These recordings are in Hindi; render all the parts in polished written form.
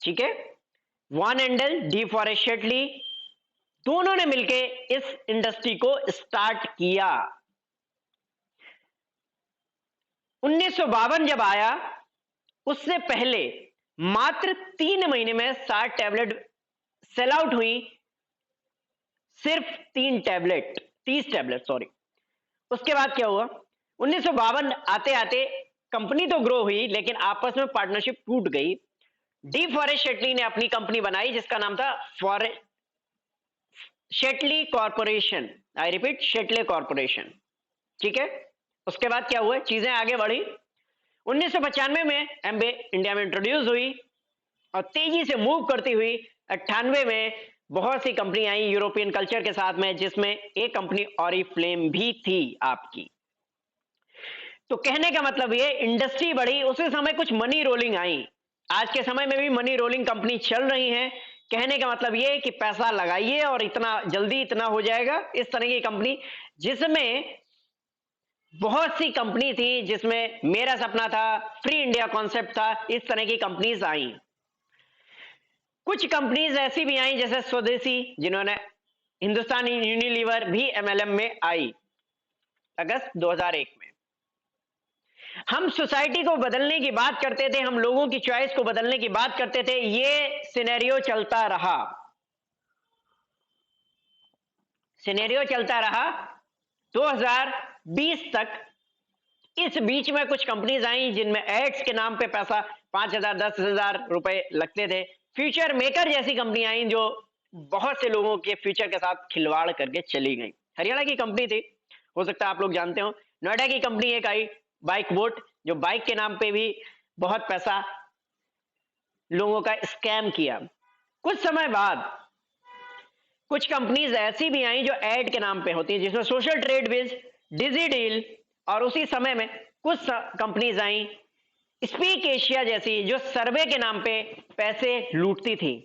ठीक है। वॉन एंडल, डिफॉरेस्टेटली, दोनों ने मिलके इस इंडस्ट्री को स्टार्ट किया। 1952 जब आया, उससे पहले मात्र 3 महीने में 60 टैबलेट सेल आउट हुई। सिर्फ 3 टैबलेट, 30 टैबलेट, सॉरी। उसके बाद क्या हुआ? 1952 आते आते कंपनी तो ग्रो हुई, लेकिन आपस में पार्टनरशिप टूट गई। डीफॉरेस्ट शेटली ने अपनी कंपनी बनाई जिसका नाम था शेटली कॉरपोरेशन। आई रिपीट, शेटली कॉरपोरेशन। ठीक है। उसके बाद क्या हुआ? चीजें आगे बढ़ी। 1995 में एम्बे इंडिया में इंट्रोड्यूस हुई और तेजी से मूव करती हुई 98 में बहुत सी कंपनी आई यूरोपियन कल्चर के साथ में, जिसमें एक कंपनी ऑरिफ्लेम भी थी आपकी। तो कहने का मतलब ये, इंडस्ट्री बढ़ी, उसी समय कुछ मनी रोलिंग आई। आज के समय में भी मनी रोलिंग कंपनी चल रही हैं। कहने का मतलब ये कि पैसा लगाइए और इतना जल्दी इतना हो जाएगा। इस तरह की कंपनी, जिसमें बहुत सी कंपनी थी, जिसमें मेरा सपना था, फ्री इंडिया कॉन्सेप्ट था, इस तरह की कंपनीज आई। कुछ कंपनीज ऐसी भी आई जैसे स्वदेशी, जिन्होंने हिंदुस्तान यूनिलीवर भी एमएलएम में आई अगस्त 2001 में। हम सोसाइटी को बदलने की बात करते थे, हम लोगों की चॉइस को बदलने की बात करते थे। ये सिनेरियो चलता रहा, सिनेरियो चलता रहा 2020 तक। इस बीच में कुछ कंपनीज आई जिनमें एड्स के नाम पे पैसा 5,000 10,000 रुपए लगते थे। फ्यूचर मेकर जैसी कंपनी आई जो बहुत से लोगों के फ्यूचर के साथ खिलवाड़ करके चली गई। हरियाणा की कंपनी थी, हो सकता है आप लोग जानते हो। नोएडा की कंपनी एक आई, बाइक बोट, जो बाइक के नाम पे भी बहुत पैसा लोगों का स्कैम किया। कुछ समय बाद कुछ कंपनीज ऐसी भी आई जो एड के नाम पे होती है, जिसमें सोशल ट्रेड विज, डिजी डील, और उसी समय में कुछ कंपनीज आई स्पीक एशिया जैसी, जो सर्वे के नाम पे पैसे लूटती थी।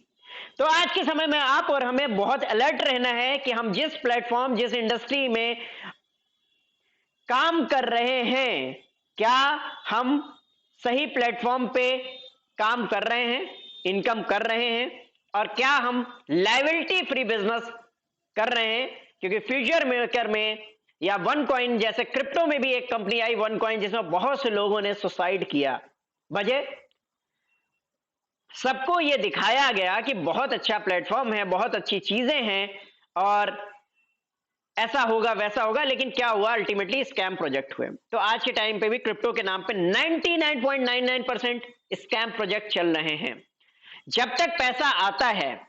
तो आज के समय में आप और हमें बहुत अलर्ट रहना है कि हम जिस प्लेटफॉर्म, जिस इंडस्ट्री में काम कर रहे हैं, क्या हम सही प्लेटफॉर्म पे काम कर रहे हैं, इनकम कर रहे हैं, और क्या हम लायबिलिटी फ्री बिजनेस कर रहे हैं। क्योंकि फ्यूचर मेकर में या वन कॉइन जैसे क्रिप्टो में भी एक कंपनी आई वन कॉइन, जिसमें बहुत से लोगों ने सुसाइड किया। वजह, सबको यह दिखाया गया कि बहुत अच्छा प्लेटफॉर्म है, बहुत अच्छी चीजें हैं और ऐसा होगा वैसा होगा, लेकिन क्या हुआ? अल्टीमेटली स्कैम प्रोजेक्ट हुए। तो आज के टाइम पे भी क्रिप्टो के नाम पे 99.99% स्कैम प्रोजेक्ट चल रहे हैं। जब तक पैसा आता है,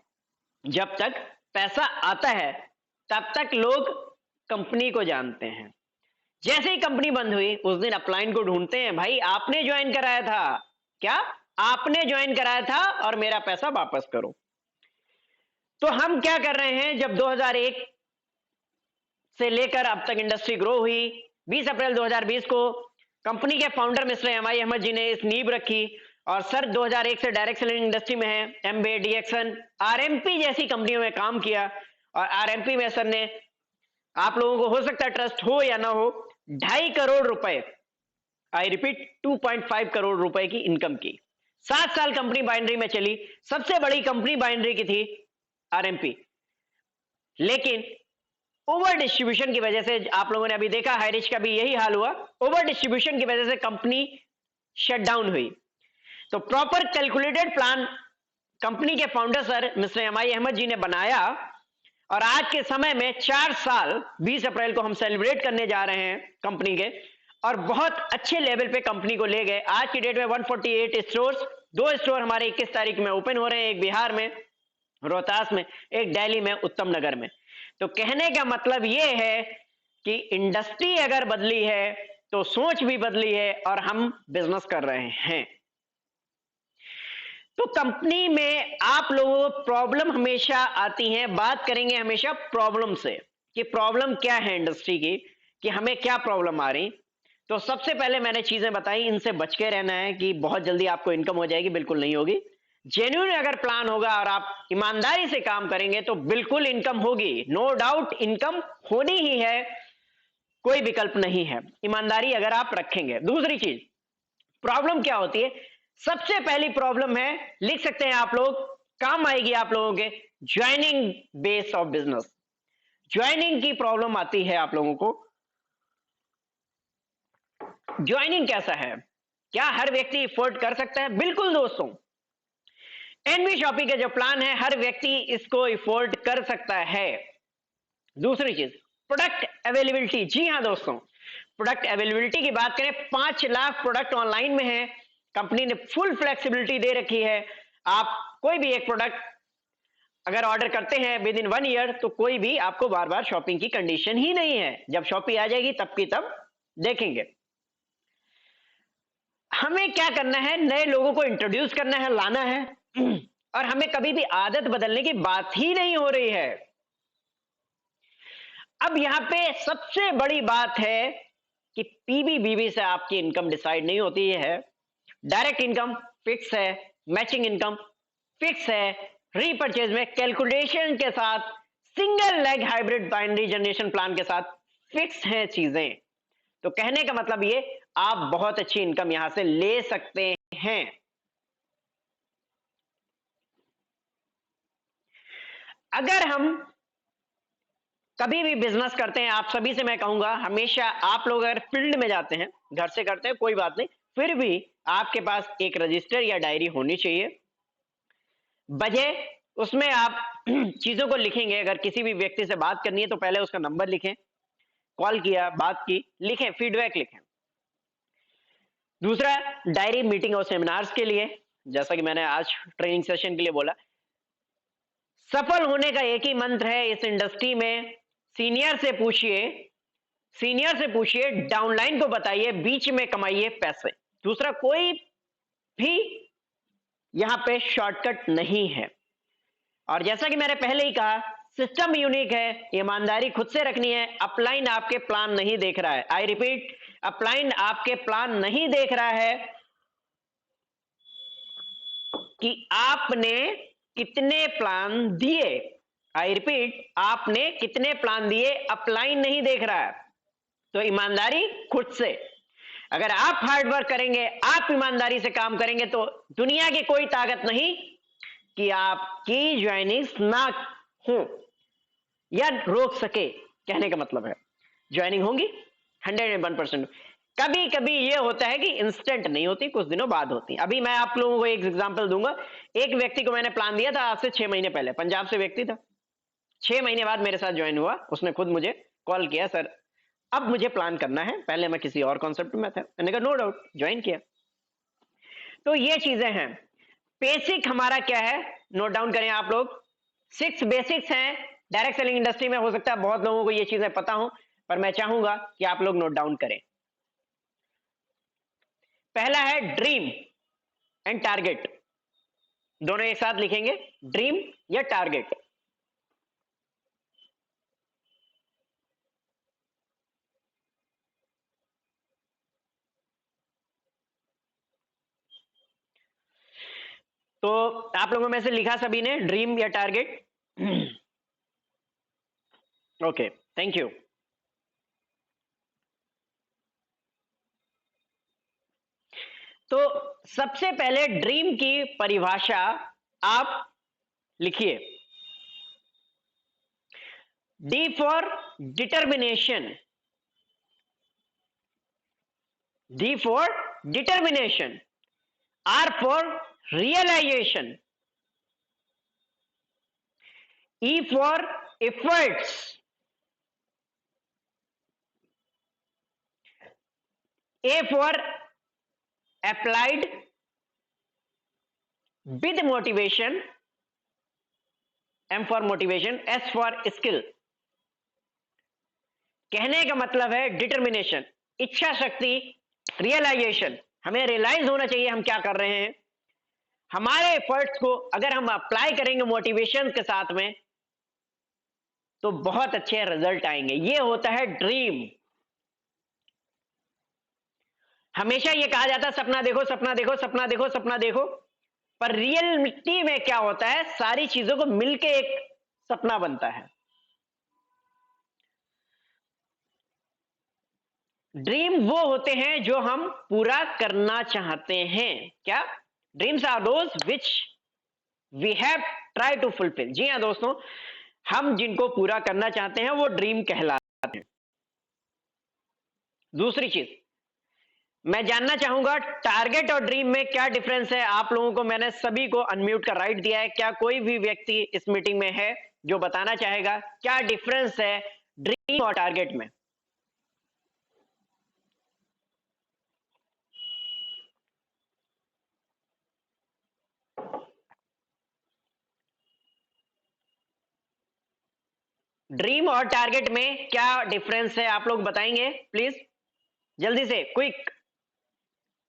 जब तक पैसा आता है, तब तक लोग कंपनी को जानते हैं। जैसे ही कंपनी बंद हुई, उस दिन अपलाइन को ढूंढते हैं, भाई आपने ज्वाइन कराया था क्या? आपने ज्वाइन कराया था और मेरा पैसा वापस करो। तो हम क्या कर रहे हैं? जब 2001 से लेकर अब तक इंडस्ट्री ग्रो हुई, 20 अप्रैल 2020 को कंपनी के founder mister MI Ahmed ji ने इस नींव रखी। और सर 2001 से डायरेक्ट सेलिंग इंडस्ट्री में है, एमबे, डीएक्सन, आरएमपी जैसी कंपनियों में काम किया। और आरएमपी में सर ने, आप लोगों को हो सकता है ट्रस्ट हो या ना हो, 2.5 करोड़ रुपए, आई रिपीट 2.5 करोड़ रुपए की इनकम की। 7 साल कंपनी बाइनरी में चली, सबसे बड़ी कंपनी बाइनरी की थी आरएमपी। लेकिन ओवर डिस्ट्रीब्यूशन की वजह से, आप लोगों ने अभी देखा हाईरिच का भी यही हाल हुआ, ओवर डिस्ट्रीब्यूशन की वजह से कंपनी शट डाउन हुई। तो प्रॉपर कैलकुलेटेड प्लान कंपनी के founder sir mister MI Ahmed ji ने बनाया। और आज के समय में 4 साल 20 अप्रैल को हम सेलिब्रेट करने जा रहे हैं कंपनी के, और बहुत अच्छे लेवल पे कंपनी को ले गए। आज की डेट में 148 स्टोर्स, 2 स्टोर हमारे 21 तारीख में ओपन हो रहे हैं, एक बिहार में रोहतास में, एक दिल्ली में उत्तम नगर में। तो कहने का मतलब यह है कि इंडस्ट्री अगर बदली है तो सोच भी बदली है और हम बिजनेस कर रहे हैं। तो कंपनी में आप लोगों को प्रॉब्लम हमेशा आती है, बात करेंगे हमेशा प्रॉब्लम से कि प्रॉब्लम क्या है इंडस्ट्री की, कि हमें क्या प्रॉब्लम आ रही। तो सबसे पहले मैंने चीजें बताई, इनसे बच के रहना है कि बहुत जल्दी आपको इनकम हो जाएगी, बिल्कुल नहीं होगी। जेन्युइन अगर प्लान होगा और आप ईमानदारी से काम करेंगे तो बिल्कुल इनकम होगी, नो डाउट इनकम होनी ही है, कोई विकल्प नहीं है, ईमानदारी अगर आप रखेंगे। दूसरी चीज, प्रॉब्लम क्या होती है? सबसे पहली प्रॉब्लम है, लिख सकते हैं आप लोग, काम आएगी आप लोगों के, joining base of business. Joining की प्रॉब्लम आती है आप लोगों को। ज्वाइनिंग कैसा है, क्या हर व्यक्ति अफोर्ड कर सकता है? बिल्कुल दोस्तों, एनवी शॉपिंग का जो प्लान है हर व्यक्ति इसको अफोर्ड कर सकता है। दूसरी चीज, प्रोडक्ट अवेलेबिलिटी। जी हाँ दोस्तों, प्रोडक्ट अवेलेबिलिटी की बात करें, 5 लाख प्रोडक्ट ऑनलाइन में है, कंपनी ने फुल फ्लेक्सिबिलिटी दे रखी है। आप कोई भी एक प्रोडक्ट अगर ऑर्डर करते हैं विद इन 1 ईयर, तो कोई भी आपको बार बार शॉपिंग की कंडीशन ही नहीं है। जब शॉपिंग आ जाएगी तब की तब देखेंगे। हमें क्या करना है, नए लोगों को इंट्रोड्यूस करना है, लाना है, और हमें कभी भी आदत बदलने की बात ही नहीं हो रही है। अब यहां पे सबसे बड़ी बात है कि पीबीबीबी से आपकी इनकम डिसाइड नहीं होती है। डायरेक्ट इनकम फिक्स है, मैचिंग इनकम फिक्स है, रीपरचेज में कैलकुलेशन के साथ, single leg hybrid binary generation plan के साथ फिक्स है चीजें। तो कहने का मतलब ये, आप बहुत अच्छी इनकम यहां से ले सकते हैं। अगर हम कभी भी बिजनेस करते हैं, आप सभी से मैं कहूंगा, हमेशा आप लोग अगर फील्ड में जाते हैं, घर से करते हैं कोई बात नहीं, फिर भी आपके पास एक रजिस्टर या डायरी होनी चाहिए। बजाय उसमें आप चीजों को लिखेंगे, अगर किसी भी व्यक्ति से बात करनी है तो पहले उसका नंबर लिखें, कॉल किया, बात की, लिखें, फीडबैक लिखें। दूसरा, डायरी मीटिंग और सेमिनार्स के लिए, जैसा कि मैंने आज ट्रेनिंग सेशन के लिए बोला, सफल होने का एक ही मंत्र है इस इंडस्ट्री में, सीनियर से पूछिए, सीनियर से पूछिए, डाउनलाइन को बताइए, बीच में कमाइए पैसे। दूसरा, कोई भी यहां पे शॉर्टकट नहीं है। और जैसा कि मैंने पहले ही कहा, सिस्टम यूनिक है, ईमानदारी खुद से रखनी है। अपलाइन आपके प्लान नहीं देख रहा है, आई रिपीट, अपलाइन आपके प्लान नहीं देख रहा है कि आपने कितने प्लान दिए। आई रिपीट, आपने कितने प्लान दिए, अपलाइन नहीं देख रहा है। तो ईमानदारी खुद से, अगर आप हार्ड वर्क करेंगे, आप ईमानदारी से काम करेंगे, तो दुनिया की कोई ताकत नहीं कि आपकी ज्वाइनिंग्स ना हो या रोक सके। कहने का मतलब है ज्वाइनिंग होंगी 101%। कभी कभी ये होता है कि इंस्टेंट नहीं होती, कुछ दिनों बाद होती। अभी मैं आप लोगों को एक एग्जांपल दूंगा। एक व्यक्ति को मैंने प्लान दिया था आज से 6 महीने पहले, पंजाब से व्यक्ति था, 6 महीने बाद मेरे साथ ज्वाइन हुआ। उसने खुद मुझे कॉल किया, सर अब मुझे प्लान करना है, पहले मैं किसी और कॉन्सेप्ट में था। मैंने कहा नो डाउट, ज्वाइन किया। तो ये चीजें हैं। बेसिक हमारा क्या है, नोट डाउन करें आप लोग। 6 बेसिक्स हैं डायरेक्ट सेलिंग इंडस्ट्री में। हो सकता है बहुत लोगों को ये चीजें पता हो, पर मैं चाहूंगा कि आप लोग नोट डाउन करें। पहला है ड्रीम एंड टारगेट, दोनों एक साथ लिखेंगे, ड्रीम या टारगेट। तो आप लोगों में से लिखा सभी ने ड्रीम या टारगेट? Okay, thank you. तो सबसे पहले ड्रीम की परिभाषा आप लिखिए, D for determination, D for determination, R for realization, E for efforts, A for applied with motivation, M for motivation, S for skill। कहने का मतलब है डिटर्मिनेशन, इच्छा शक्ति, रियलाइजेशन, हमें रियलाइज होना चाहिए हम क्या कर रहे हैं। हमारे एफर्ट्स को अगर हम अप्लाई करेंगे मोटिवेशन के साथ में, तो बहुत अच्छे रिजल्ट आएंगे। ये होता है ड्रीम। हमेशा ये कहा जाता है सपना देखो, सपना देखो, सपना देखो, सपना देखो, पर रियलिटी में क्या होता है, सारी चीजों को मिलके एक सपना बनता है। ड्रीम वो होते हैं जो हम पूरा करना चाहते हैं। क्या? Dreams are those which we have try to fulfil. जी हाँ दोस्तों, हम जिनको पूरा करना चाहते हैं वो ड्रीम कहलाते हैं। दूसरी चीज मैं जानना चाहूंगा, टारगेट और ड्रीम में क्या डिफरेंस है। आप लोगों को मैंने सभी को अनम्यूट का राइट दिया है। क्या कोई भी व्यक्ति इस मीटिंग में है जो बताना चाहेगा क्या डिफरेंस है ड्रीम और टारगेट में? ड्रीम और टारगेट में क्या डिफरेंस है, आप लोग बताएंगे प्लीज, जल्दी से, क्विक।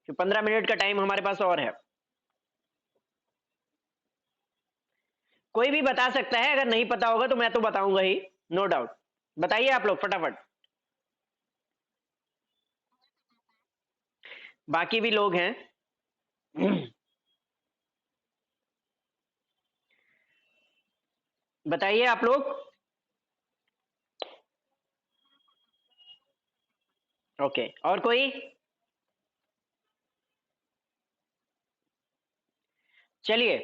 15 मिनट का टाइम हमारे पास और है। कोई भी बता सकता है, अगर नहीं पता होगा तो मैं तो बताऊंगा ही, नो डाउट। बताइए आप लोग फटाफट, बाकी भी लोग हैं। बताइए आप लोग। ओके, और कोई? चलिए,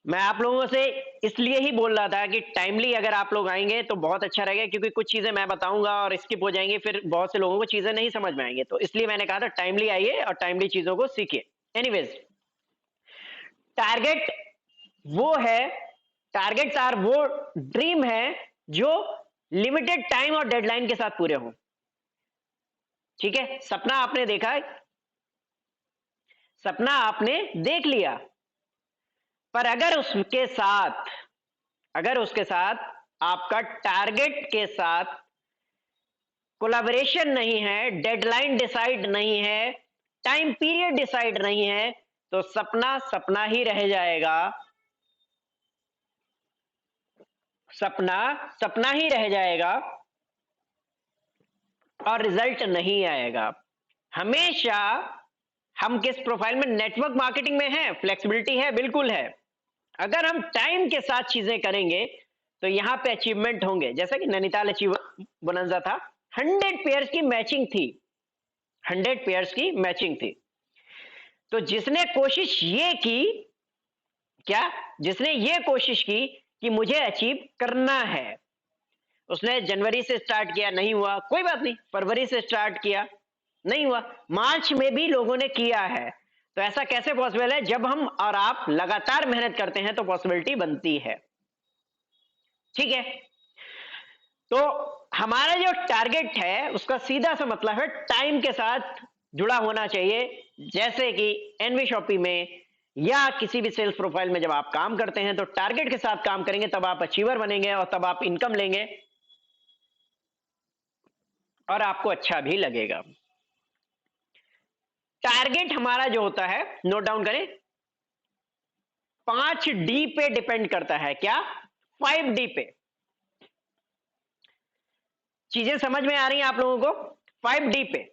मैं आप लोगों से इसलिए ही बोल रहा था कि टाइमली अगर आप लोग आएंगे तो बहुत अच्छा रहेगा, क्योंकि कुछ चीजें मैं बताऊंगा और स्किप हो जाएंगी, फिर बहुत से लोगों को चीजें नहीं समझ में आएंगी। तो इसलिए मैंने कहा था टाइमली आइए और टाइमली चीजों को सीखिए। एनीवेज, टारगेट वो है, टारगेट्स आर वो ड्रीम है जो लिमिटेड टाइम और डेडलाइन के साथ पूरे हों। ठीक है, सपना आपने देखा है, सपना आपने देख लिया, पर अगर उसके साथ आपका टारगेट के साथ कोलैबोरेशन नहीं है, डेडलाइन डिसाइड नहीं है, टाइम पीरियड डिसाइड नहीं है, तो सपना सपना ही रह जाएगा। सपना सपना ही रह जाएगा और रिजल्ट नहीं आएगा। हमेशा हम किस प्रोफाइल में, नेटवर्क मार्केटिंग में है, फ्लेक्सिबिलिटी है, बिल्कुल है। अगर हम टाइम के साथ चीजें करेंगे तो यहां पे अचीवमेंट होंगे। जैसा कि नैनीताल अचीव बोनंजा था, 100 पेयर्स की मैचिंग थी, 100 पेयर्स की मैचिंग थी। तो जिसने कोशिश ये की, क्या जिसने ये कोशिश की कि मुझे अचीव करना है, उसने जनवरी से स्टार्ट किया, नहीं हुआ, कोई बात नहीं, फरवरी से स्टार्ट किया, नहीं हुआ, मार्च में भी लोगों ने किया है। तो ऐसा कैसे पॉसिबल है? जब हम और आप लगातार मेहनत करते हैं तो पॉसिबिलिटी बनती है। ठीक है, तो हमारा जो टारगेट है उसका सीधा सा मतलब है टाइम के साथ जुड़ा होना चाहिए। जैसे कि एनवी शॉपी में या किसी भी सेल्स प्रोफाइल में जब आप काम करते हैं तो टारगेट के साथ काम करेंगे, तब आप अचीवर बनेंगे और तब आप इनकम लेंगे और आपको अच्छा भी लगेगा। टारगेट हमारा जो होता है, नोट डाउन करें, 5D पे डिपेंड करता है। क्या? 5D पे। चीजें समझ में आ रही हैं आप लोगों को? 5D पे।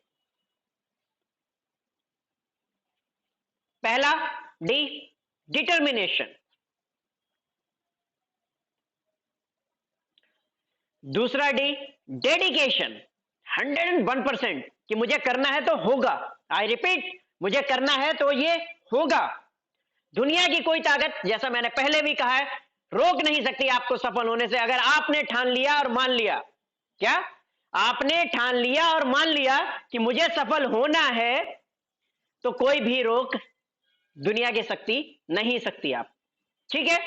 पहला डी, डिटर्मिनेशन। दूसरा डी, डेडिकेशन, 101% कि मुझे करना है तो होगा। आई रिपीट, मुझे करना है तो ये होगा। दुनिया की कोई ताकत, जैसा मैंने पहले भी कहा है, रोक नहीं सकती आपको सफल होने से, अगर आपने ठान लिया और मान लिया। क्या? आपने ठान लिया और मान लिया कि मुझे सफल होना है, तो कोई भी रोक दुनिया की शक्ति नहीं सकती आप। ठीक है,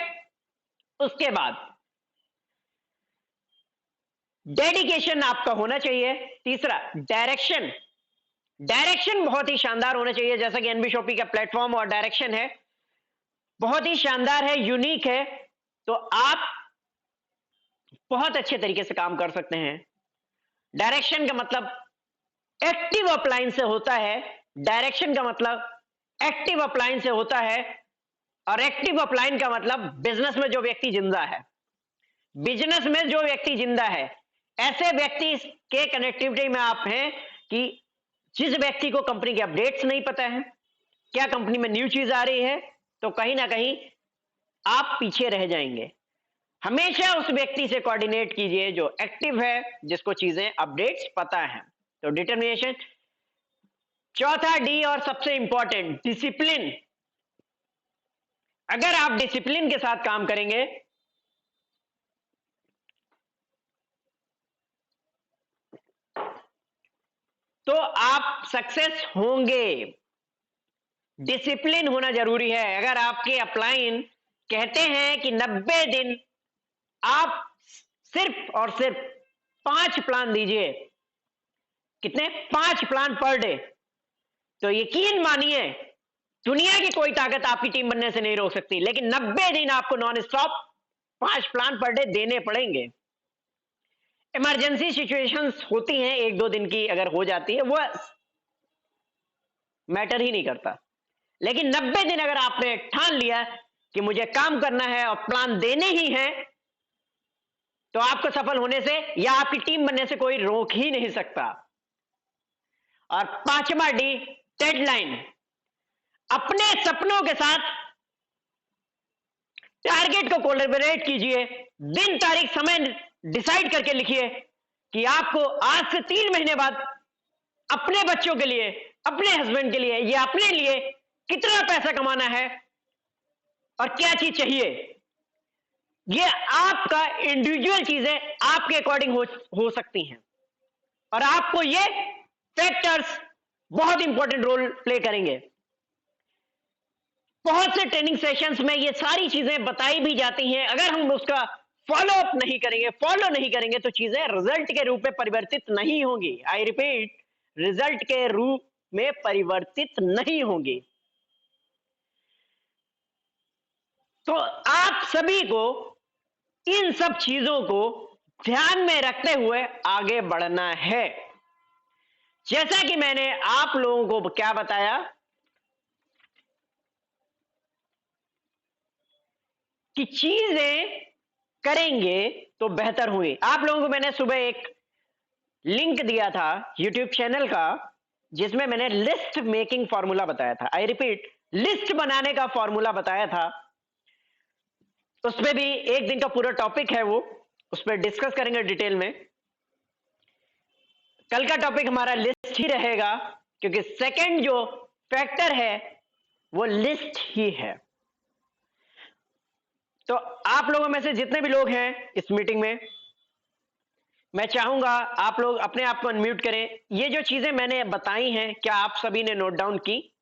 उसके बाद डेडिकेशन आपका होना चाहिए। तीसरा, डायरेक्शन। डायरेक्शन बहुत ही शानदार होना चाहिए, जैसा कि एनबी शॉपी का प्लेटफॉर्म और डायरेक्शन है, बहुत ही शानदार है, यूनिक है। तो आप बहुत अच्छे तरीके से काम कर सकते हैं। डायरेक्शन का मतलब एक्टिव अपलाइन से होता है, डायरेक्शन का मतलब एक्टिव अपलाइन से होता है, और एक्टिव अपलाइन का मतलब बिजनेस में जो व्यक्ति जिंदा है, बिजनेस में जो व्यक्ति जिंदा है, ऐसे व्यक्ति के कनेक्टिविटी में आप हैं कि जिस व्यक्ति को कंपनी के अपडेट्स नहीं पता है, क्या कंपनी में न्यू चीज आ रही है, तो कहीं ना कहीं आप पीछे रह जाएंगे। हमेशा उस व्यक्ति से कोऑर्डिनेट कीजिए जो एक्टिव है, जिसको चीजें अपडेट्स पता है। तो डिटर्मिनेशन, चौथा डी और सबसे इंपॉर्टेंट, डिसिप्लिन। अगर आप डिसिप्लिन के साथ काम करेंगे तो आप सक्सेस होंगे। डिसिप्लिन होना जरूरी है। अगर आपके अपलाइन कहते हैं कि 90 दिन आप सिर्फ और सिर्फ 5 प्लान दीजिए, कितने? 5 प्लान पर डे, तो यकीन मानिए दुनिया की कोई ताकत आपकी टीम बनने से नहीं रोक सकती। लेकिन 90 दिन आपको non stop 5 plan per day देने पड़ेंगे। इमरजेंसी सिचुएशंस होती हैं, 1-2 दिन की अगर हो जाती है वो मैटर ही नहीं करता। लेकिन 90 दिन अगर आपने ठान लिया कि मुझे काम करना है और प्लान देने ही हैं, तो आपको सफल होने से या आपकी टीम बनने से कोई रोक ही नहीं सकता। और 5वां डी, डेडलाइन। अपने सपनों के साथ टारगेट को कोलैबोरेट कीजिए, दिन तारीख समय डिसाइड करके लिखिए कि आपको आज से 3 महीने बाद अपने बच्चों के लिए, अपने हस्बैंड के लिए या अपने लिए कितना पैसा कमाना है और क्या चीज चाहिए। ये आपका इंडिविजुअल चीजें आपके अकॉर्डिंग हो सकती हैं और आपको ये फैक्टर्स बहुत इंपॉर्टेंट रोल प्ले करेंगे। बहुत से ट्रेनिंग सेशंस में ये सारी चीजें बताई भी जाती हैं। अगर हम उसका फॉलो अप नहीं करेंगे, फॉलो नहीं करेंगे तो चीजें रिजल्ट के रूप में परिवर्तित नहीं होंगी। आई रिपीट, रिजल्ट के रूप में परिवर्तित नहीं होंगी। तो आप सभी को इन सब चीजों को ध्यान में रखते हुए आगे बढ़ना है। जैसा कि मैंने आप लोगों को क्या बताया कि चीजें करेंगे तो बेहतर हुई। आप लोगों को मैंने सुबह एक लिंक दिया था यूट्यूब चैनल का, जिसमें मैंने लिस्ट मेकिंग फॉर्मूला बताया था। आई रिपीट, लिस्ट बनाने का फॉर्मूला बताया था। उसमें भी एक दिन का पूरा टॉपिक है, वो उस पर डिस्कस करेंगे डिटेल में। कल का टॉपिक हमारा लिस्ट ही रहेगा, क्योंकि सेकंड जो फैक्टर है वो लिस्ट ही है। तो आप लोगों में से जितने भी लोग हैं इस मीटिंग में, मैं चाहूंगा आप लोग अपने आप को अनम्यूट करें। ये जो चीजें मैंने बताई हैं, क्या आप सभी ने नोट डाउन की?